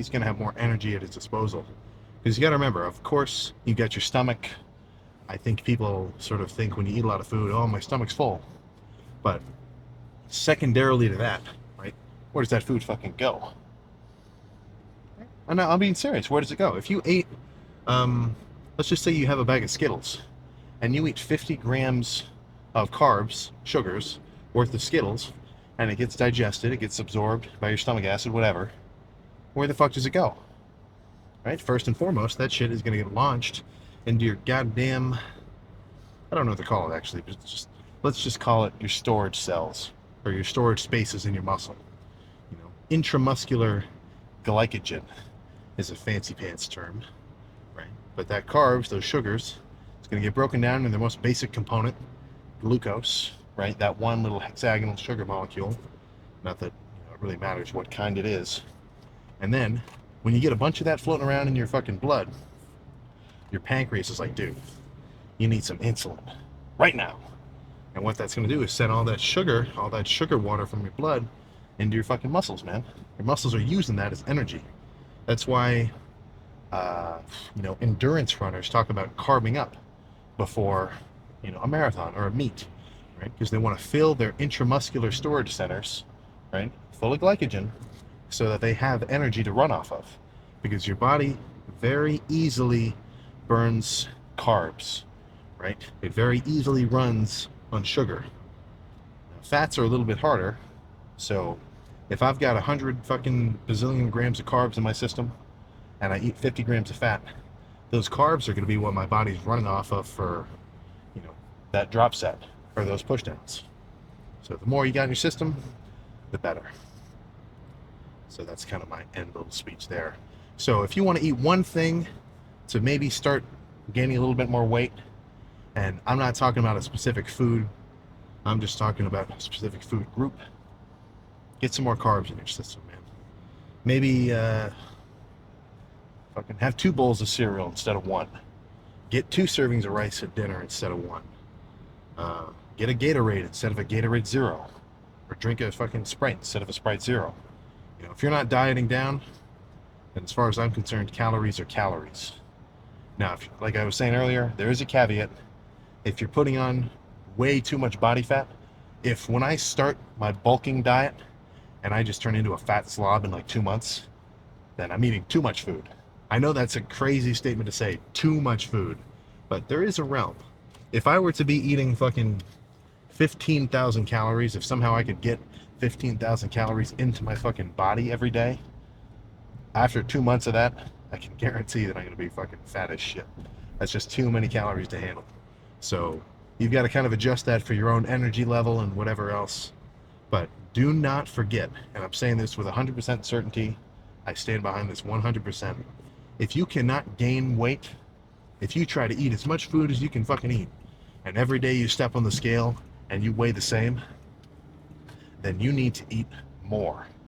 he's going to have more energy at his disposal. Because you got to remember, of course, you got your stomach. I think people sort of think when you eat a lot of food, oh, my stomach's full. But secondarily to that, right, where does that food fucking go? And I'm being serious. Where does it go? If you ate, let's just say you have a bag of Skittles, and you eat 50 grams of carbs, sugars, worth of Skittles, and it gets digested, it gets absorbed by your stomach acid, whatever, where the fuck does it go? Right? First and foremost, that shit is going to get launched into your goddamn, I don't know what to call it actually, but just let's just call it your storage cells or your storage spaces in your muscle. You know, intramuscular glycogen is a fancy pants term, right? But that carbs, those sugars, it's going to get broken down into their most basic component, glucose, right? That one little hexagonal sugar molecule. Not that it really matters what kind it is. And then when you get a bunch of that floating around in your fucking blood, your pancreas is like, dude, you need some insulin right now. And what that's going to do is send all that sugar water from your blood into your fucking muscles, man. Your muscles are using that as energy. That's why, endurance runners talk about carbing up before, a marathon or a meet, right? Because they want to fill their intramuscular storage centers, right, full of glycogen, so that they have energy to run off of. Because your body very easily burns carbs, right? It very easily runs on sugar. Now, fats are a little bit harder, so if I've got 100 fucking bazillion grams of carbs in my system and I eat 50 grams of fat, those carbs are going to be what my body's running off of for, that drop set or those push downs. So the more you got in your system, the better. So that's kind of my end little speech there. So if you want to eat one thing to maybe start gaining a little bit more weight, and I'm not talking about a specific food, I'm just talking about a specific food group, get some more carbs in your system, man. Maybe fucking have 2 bowls of cereal instead of 1. Get 2 servings of rice at dinner instead of 1. Get a Gatorade instead of a Gatorade Zero. Or drink a fucking Sprite instead of a Sprite Zero. If you're not dieting down, then as far as I'm concerned, calories are calories. Now, like I was saying earlier, there is a caveat. If you're putting on way too much body fat, when I start my bulking diet and I just turn into a fat slob in like 2 months, then I'm eating too much food. I know that's a crazy statement to say, too much food, but there is a realm. If I were to be eating fucking 15,000 calories, if somehow I could get 15,000 calories into my fucking body every day, after 2 months of that, I can guarantee that I'm going to be fucking fat as shit. That's just too many calories to handle. So you've got to kind of adjust that for your own energy level and whatever else. But do not forget, and I'm saying this with 100% certainty, I stand behind this 100%. If you cannot gain weight, if you try to eat as much food as you can fucking eat, and every day you step on the scale and you weigh the same, then you need to eat more.